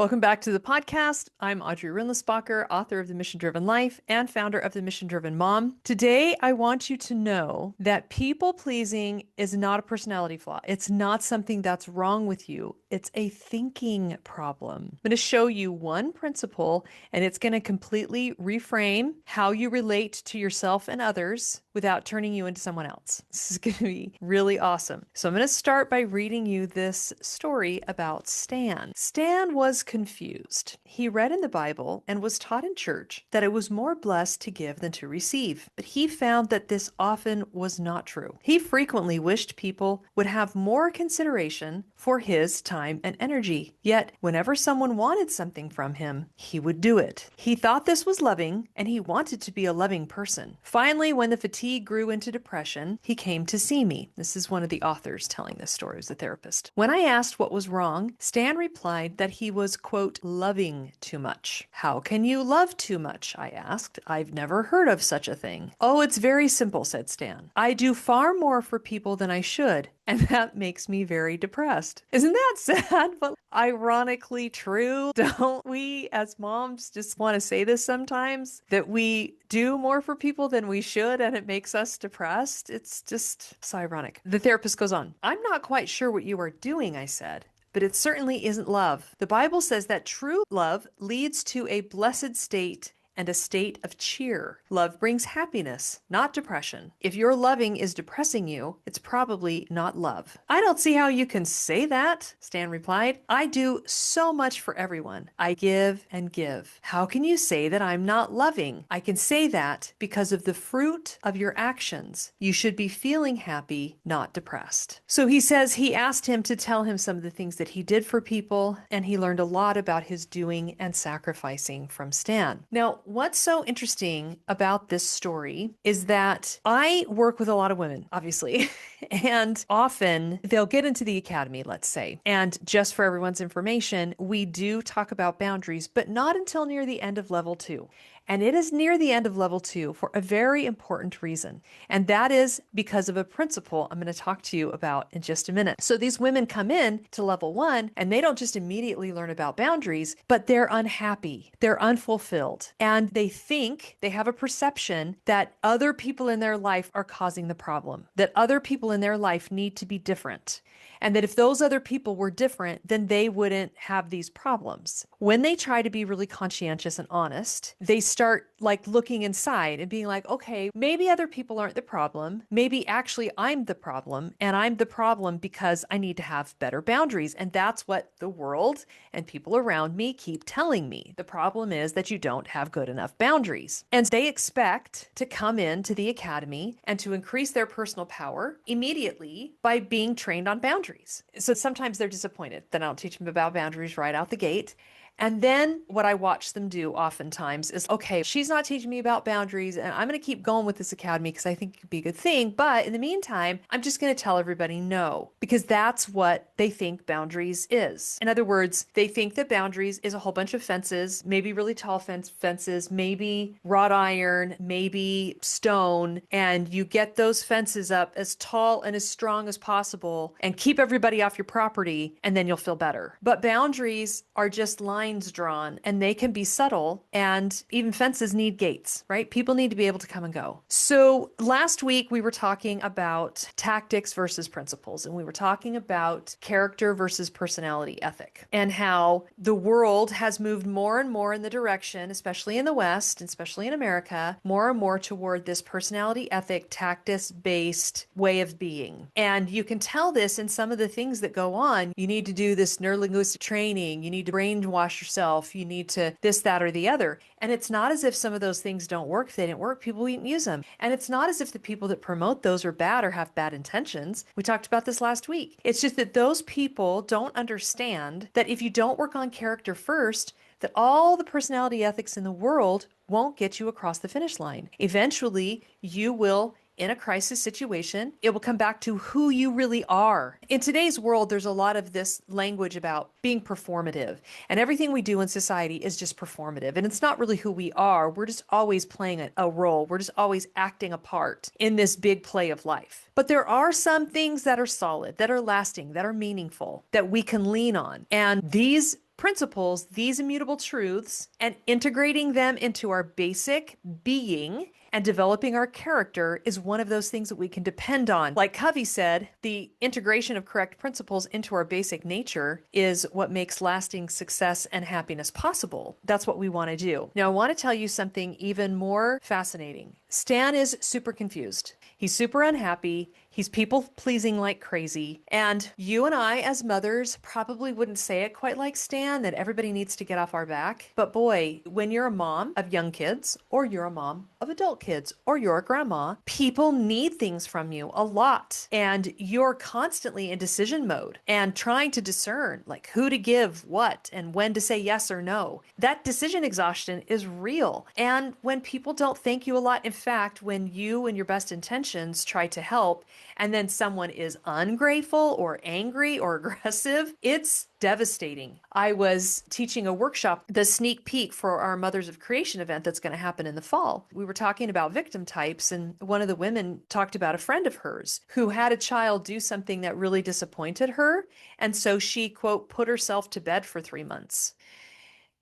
Welcome back to the podcast. I'm Audrey Rindlisbacher, author of The Mission Driven Life and founder of The Mission Driven Mom. Today, I want you to know that people pleasing is not a personality flaw. It's not something that's wrong with you. It's a thinking problem. I'm going to show you one principle, and it's going to completely reframe how you relate to yourself and others without turning you into someone else. This is going to be really awesome. So I'm going to start by reading you this story about Stan. Stan was confused. He read in the Bible and was taught in church that it was more blessed to give than to receive, but he found that this often was not true. He frequently wished people would have more consideration for his time and energy. Yet, whenever someone wanted something from him, he would do it. He thought this was loving, and he wanted to be a loving person. Finally, when the fatigue grew into depression, he came to see me. This is one of the authors telling this story, as a therapist. When I asked what was wrong, Stan replied that he was, quote, loving too much. How can you love too much? I asked. I've never heard of such a thing. Oh, it's very simple, said Stan. I do far more for people than I should, and that makes me very depressed. Isn't that sad, but ironically true? Don't we as moms just want to say this sometimes? That we do more for people than we should and it makes us depressed? It's just so ironic. The therapist goes on. I'm not quite sure what you are doing, I said. But it certainly isn't love. The Bible says that true love leads to a blessed state and a state of cheer. Love brings happiness, not depression. If your loving is depressing you, it's probably not love. I don't see how you can say that, Stan replied. I do so much for everyone. I give and give. How can you say that I'm not loving? I can say that because of the fruit of your actions. You should be feeling happy, not depressed. So he says he asked him to tell him some of the things that he did for people, and he learned a lot about his doing and sacrificing from Stan. Now, what's so interesting about this story is that I work with a lot of women, obviously, and often they'll get into the academy, let's say. And just for everyone's information, we do talk about boundaries, but not until near the end of level 2. And it is near the end of level 2 for a very important reason. And that is because of a principle I'm going to talk to you about in just a minute. So these women come in to level 1 and they don't just immediately learn about boundaries, but they're unhappy, they're unfulfilled, and they think they have a perception that other people in their life are causing the problem, that other people in their life need to be different. And that if those other people were different, then they wouldn't have these problems. When they try to be really conscientious and honest, they start like looking inside and being like, okay, maybe other people aren't the problem. Maybe actually I'm the problem, and I'm the problem because I need to have better boundaries. And that's what the world and people around me keep telling me. The problem is that you don't have good enough boundaries. And they expect to come into the academy and to increase their personal power immediately by being trained on boundaries. So sometimes they're disappointed that I don't teach them about boundaries right out the gate. And then what I watch them do oftentimes is, okay, she's not teaching me about boundaries, and I'm going to keep going with this academy because I think it could be a good thing. But in the meantime, I'm just going to tell everybody no, because that's what they think boundaries is. In other words, they think that boundaries is a whole bunch of fences, maybe really tall fences, maybe wrought iron, maybe stone, and you get those fences up as tall and as strong as possible and keep everybody off your property, and then you'll feel better. But boundaries are just lines drawn, and they can be subtle, and even fences need gates, right? People need to be able to come and go. So last week we were talking about tactics versus principles, and we were talking about character versus personality ethic, and how the world has moved more and more in the direction, especially in the West, especially in America, more and more toward this personality ethic, tactics-based way of being. And you can tell this in some of the things that go on. You need to do this neurolinguistic training, you need to brainwash yourself, you need to this, that, or the other. And it's not as if some of those things don't work. If they didn't work, people wouldn't use them. And it's not as if the people that promote those are bad or have bad intentions. We talked about this last week. It's just that those people don't understand that if you don't work on character first, that all the personality ethics in the world won't get you across the finish line. Eventually, you will, in a crisis situation, it will come back to who you really are. In today's world, there's a lot of this language about being performative, and everything we do in society is just performative, and it's not really who we are. We're just always playing a role. We're just always acting a part in this big play of life. But there are some things that are solid, that are lasting, that are meaningful, that we can lean on. And these principles, these immutable truths, and integrating them into our basic being and developing our character is one of those things that we can depend on. Like Covey said, the integration of correct principles into our basic nature is what makes lasting success and happiness possible. That's what we want to do. Now, I want to tell you something even more fascinating. Stan is super confused. He's super unhappy. He's people pleasing like crazy. And you and I, as mothers, probably wouldn't say it quite like Stan, that everybody needs to get off our back. But boy, when you're a mom of young kids, or you're a mom of adult kids, or you're a grandma, people need things from you a lot. And you're constantly in decision mode and trying to discern like who to give what and when to say yes or no. That decision exhaustion is real. And when people don't thank you a lot, in fact, when you and your best intentions try to help, and then someone is ungrateful or angry or aggressive, it's devastating. I was teaching a workshop, the sneak peek for our Mothers of Creation event that's going to happen in the fall. We were talking about victim types, and one of the women talked about a friend of hers who had a child do something that really disappointed her. And so she, quote, put herself to bed for 3 months.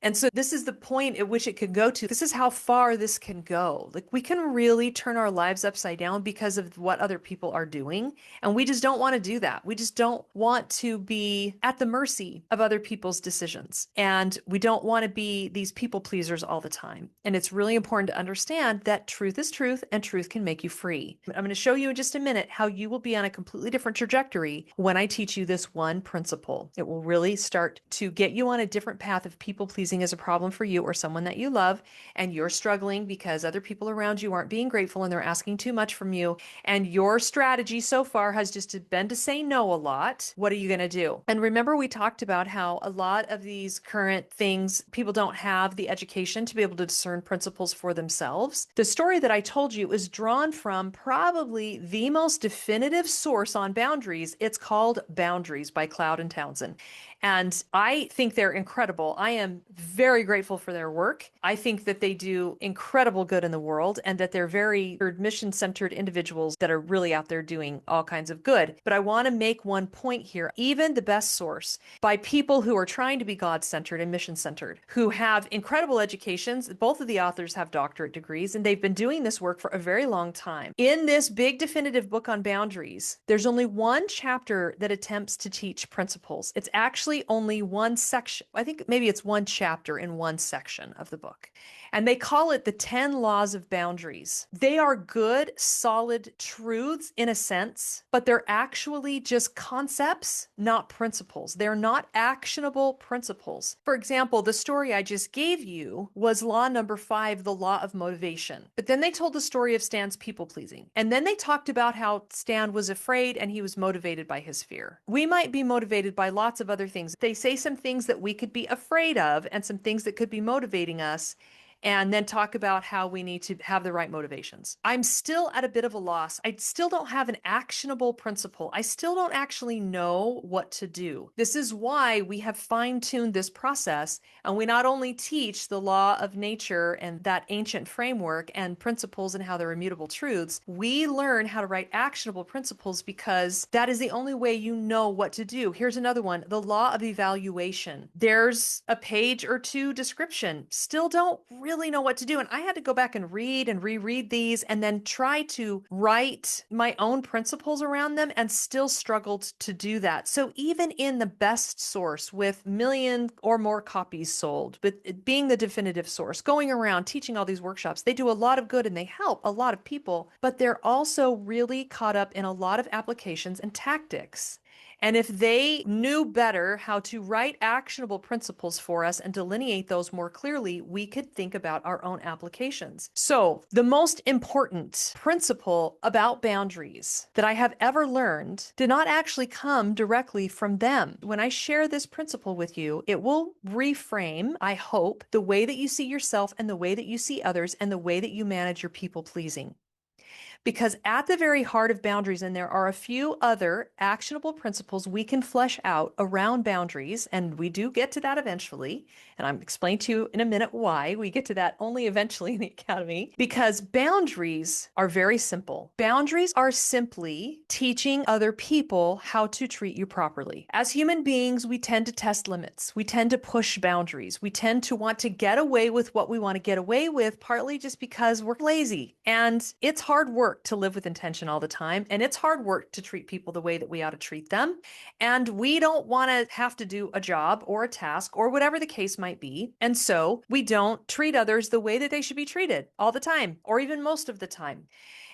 And so this is the point at which it could go to. This is how far this can go. Like we can really turn our lives upside down because of what other people are doing. And we just don't want to do that. We just don't want to be at the mercy of other people's decisions. And we don't want to be these people pleasers all the time. And it's really important to understand that truth is truth and truth can make you free. I'm going to show you in just a minute how you will be on a completely different trajectory when I teach you this one principle. It will really start to get you on a different path of people pleasing is a problem for you or someone that you love, and you're struggling because other people around you aren't being grateful and they're asking too much from you, and your strategy so far has just been to say no a lot. What are you going to do? And remember, we talked about how a lot of these current things, people don't have the education to be able to discern principles for themselves. The story that I told you is drawn from probably the most definitive source on boundaries. It's called Boundaries by Cloud and Townsend. And I think they're incredible. I am very grateful for their work. I think that they do incredible good in the world and that they're very mission-centered individuals that are really out there doing all kinds of good. But I want to make one point here. Even the best source by people who are trying to be God-centered and mission-centered, who have incredible educations. Both of the authors have doctorate degrees, and they've been doing this work for a very long time. In this big definitive book on boundaries, there's only one chapter that attempts to teach principles. It's actually only one section. I think maybe it's one chapter in one section of the book. And they call it the 10 Laws of Boundaries. They are good, solid truths in a sense, but they're actually just concepts, not principles. They're not actionable principles. For example, the story I just gave you was law number 5, the law of motivation. But then they told the story of Stan's people pleasing. And then they talked about how Stan was afraid and he was motivated by his fear. We might be motivated by lots of other things. They say some things that we could be afraid of and some things that could be motivating us, and then talk about how we need to have the right motivations. I'm still at a bit of a loss. I still don't have an actionable principle. I still don't actually know what to do. This is why we have fine-tuned this process, and we not only teach the law of nature and that ancient framework and principles and how they're immutable truths, we learn how to write actionable principles because that is the only way you know what to do. Here's another one, the law of evaluation. There's a page or two description. Still don't really know what to do. And I had to go back and read and reread these and then try to write my own principles around them and still struggled to do that. So even in the best source with million or more copies sold, but it being the definitive source, going around teaching all these workshops, they do a lot of good and they help a lot of people, but they're also really caught up in a lot of applications and tactics. And if they knew better how to write actionable principles for us and delineate those more clearly, we could think about our own applications. So the most important principle about boundaries that I have ever learned did not actually come directly from them. When I share this principle with you, it will reframe, I hope, the way that you see yourself and the way that you see others and the way that you manage your people pleasing. Because at the very heart of boundaries, and there are a few other actionable principles we can flesh out around boundaries, and we do get to that eventually. And I'm explaining to you in a minute why we get to that only eventually in the academy, because boundaries are very simple. Boundaries are simply teaching other people how to treat you properly. As human beings, we tend to test limits. We tend to push boundaries. We tend to want to get away with what we want to get away with, partly just because we're lazy. And it's hard work to live with intention all the time. And it's hard work to treat people the way that we ought to treat them. And we don't want to have to do a job or a task or whatever the case might be. And so we don't treat others the way that they should be treated all the time, or even most of the time.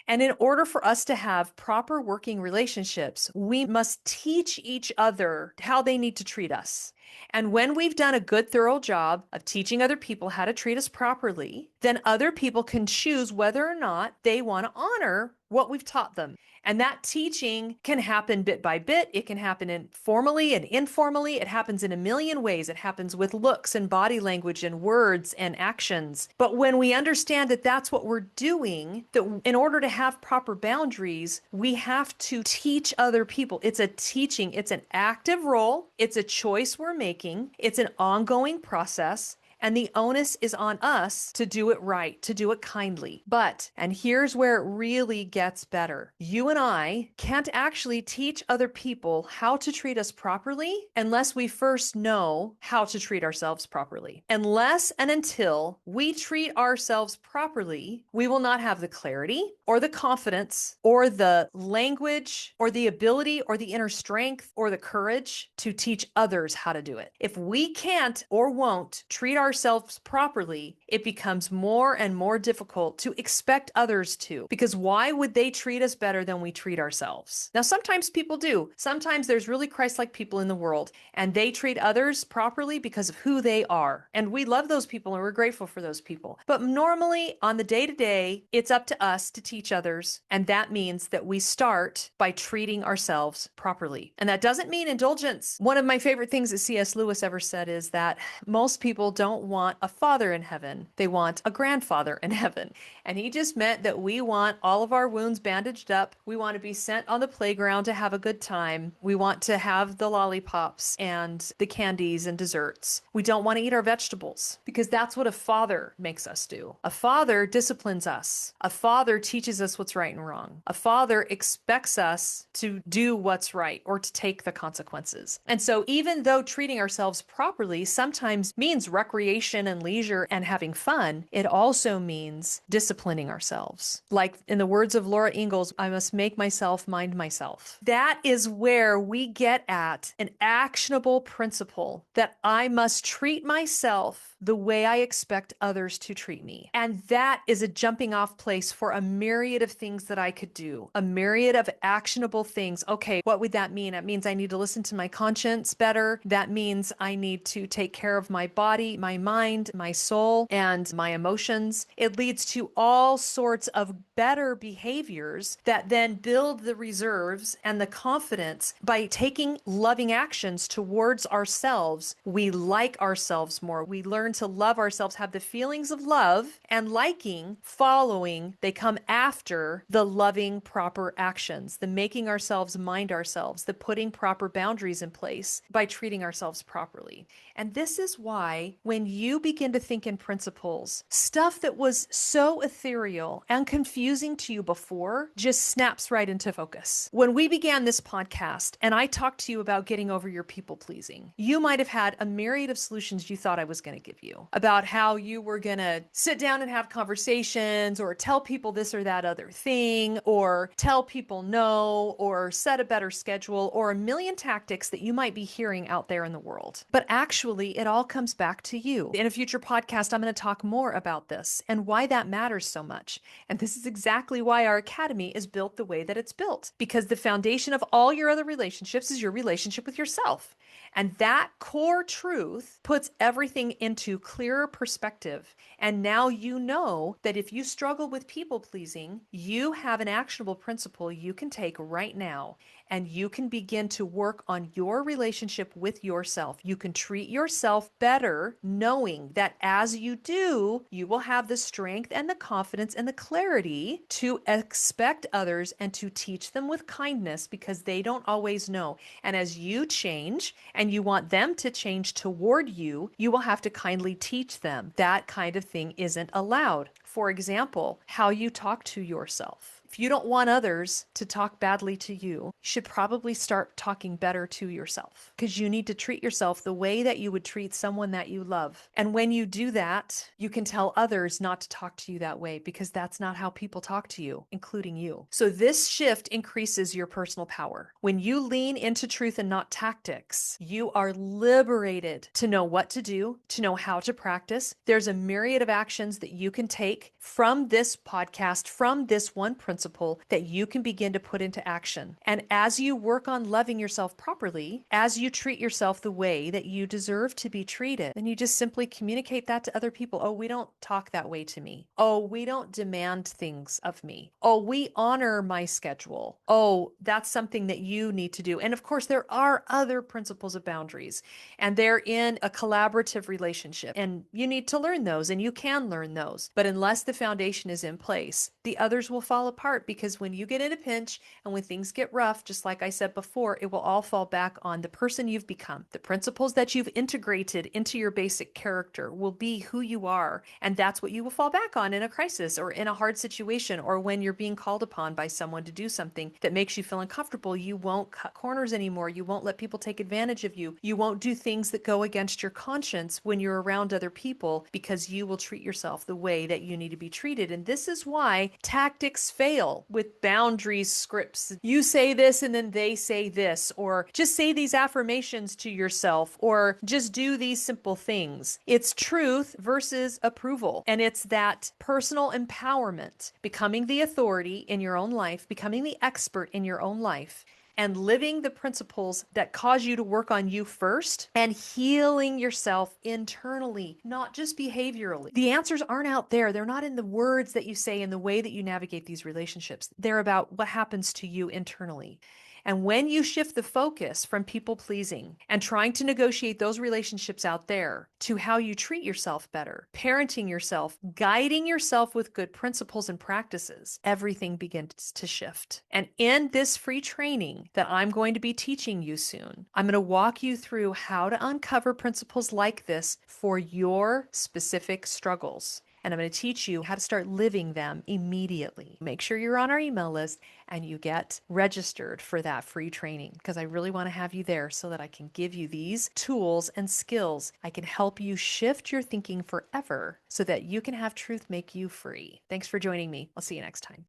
And in order for us to have proper working relationships, we must teach each other how they need to treat us. And when we've done a good, thorough job of teaching other people how to treat us properly, then other people can choose whether or not they want to honor what we've taught them. And that teaching can happen bit by bit. It can happen formally and informally. It happens in a million ways. It happens with looks and body language and words and actions. But when we understand that that's what we're doing, that in order to have proper boundaries, we have to teach other people. It's a teaching. It's an active role. It's a choice we're making. It's an ongoing process. And the onus is on us to do it right, to do it kindly. But, and here's where it really gets better, you and I can't actually teach other people how to treat us properly unless we first know how to treat ourselves properly. Unless and until we treat ourselves properly, we will not have the clarity or the confidence or the language or the ability or the inner strength or the courage to teach others how to do it. If we can't or won't treat ourselves properly, it becomes more and more difficult to expect others to, because why would they treat us better than we treat ourselves? Now, sometimes people do. Sometimes there's really Christ-like people in the world, and they treat others properly because of who they are. And we love those people and we're grateful for those people. But normally on the day-to-day, it's up to us to teach others. And that means that we start by treating ourselves properly. And that doesn't mean indulgence. One of my favorite things that C.S. Lewis ever said is that most people don't want a father in heaven. They want a grandfather in heaven. And he just meant that we want all of our wounds bandaged up. We want to be sent on the playground to have a good time. We want to have the lollipops and the candies and desserts. We don't want to eat our vegetables because that's what a father makes us do. A father disciplines us. A father teaches us what's right and wrong. A father expects us to do what's right or to take the consequences. And so even though treating ourselves properly sometimes means recreation and leisure and having fun, it also means disciplining ourselves. Like in the words of Laura Ingalls, I must make myself mind myself. That is where we get at an actionable principle that I must treat myself the way I expect others to treat me. And that is a jumping off place for a myriad of things that I could do, a myriad of actionable things. Okay, what would that mean? It means I need to listen to my conscience better. That means I need to take care of my body, my mind, my soul, and my emotions. It leads to all sorts of better behaviors that then build the reserves and the confidence. By taking loving actions towards ourselves, we like ourselves more. We learn to love ourselves, have the feelings of love and liking, following. They come after the loving, proper actions, the making ourselves mind ourselves, the putting proper boundaries in place by treating ourselves properly. And this is why when you begin to think in principles, stuff that was so ethereal and confusing to you before just snaps right into focus. When we began this podcast and I talked to you about getting over your people pleasing, you might have had a myriad of solutions you thought I was going to give you about how you were going to sit down and have conversations or tell people this or that other thing or tell people no or set a better schedule or a million tactics that you might be hearing out there in the world. But actually, it all comes back to you. In a future podcast, I'm going to talk more about this and why that matters so much. And this is exactly why our academy is built the way that it's built, because the foundation of all your other relationships is your relationship with yourself. And that core truth puts everything into clearer perspective. And now you know that if you struggle with people pleasing, you have an actionable principle you can take right now. and you can begin to work on your relationship with yourself. You can treat yourself better, knowing that as you do, you will have the strength and the confidence and the clarity to expect others and to teach them with kindness because they don't always know. And as you change and you want them to change toward you, you will have to kindly teach them that kind of thing isn't allowed. For example, how you talk to yourself. If you don't want others to talk badly to you, you should probably start talking better to yourself because you need to treat yourself the way that you would treat someone that you love. And when you do that, you can tell others not to talk to you that way because that's not how people talk to you, including you. So this shift increases your personal power. When you lean into truth and not tactics, you are liberated to know what to do, to know how to practice. There's a myriad of actions that you can take from this podcast, from this one principle that you can begin to put into action. And as you work on loving yourself properly, as you treat yourself the way that you deserve to be treated, then you just simply communicate that to other people. Oh, we don't talk that way to me. Oh, we don't demand things of me. Oh, we honor my schedule. Oh, that's something that you need to do. And of course, there are other principles of boundaries, and they're in a collaborative relationship. And you need to learn those, and you can learn those. But unless the foundation is in place, the others will fall apart because when you get in a pinch and when things get rough, just like I said before, it will all fall back on the person you've become. The principles that you've integrated into your basic character will be who you are. And that's what you will fall back on in a crisis or in a hard situation or when you're being called upon by someone to do something that makes you feel uncomfortable. You won't cut corners anymore. You won't let people take advantage of you. You won't do things that go against your conscience when you're around other people because you will treat yourself the way that you need to be treated. And this is why tactics fail with boundaries scripts. You say this and then they say this, or just say these affirmations to yourself, or just do these simple things. It's truth versus approval. And it's that personal empowerment, becoming the authority in your own life, becoming the expert in your own life, and living the principles that cause you to work on you first and healing yourself internally, not just behaviorally. The answers aren't out there. They're not in the words that you say and the way that you navigate these relationships. They're about what happens to you internally. And when you shift the focus from people pleasing and trying to negotiate those relationships out there to how you treat yourself better, parenting yourself, guiding yourself with good principles and practices, everything begins to shift. And in this free training that I'm going to be teaching you soon, I'm going to walk you through how to uncover principles like this for your specific struggles. And I'm going to teach you how to start living them immediately. Make sure you're on our email list and you get registered for that free training because I really want to have you there so that I can give you these tools and skills. I can help you shift your thinking forever so that you can have truth make you free. Thanks for joining me. I'll see you next time.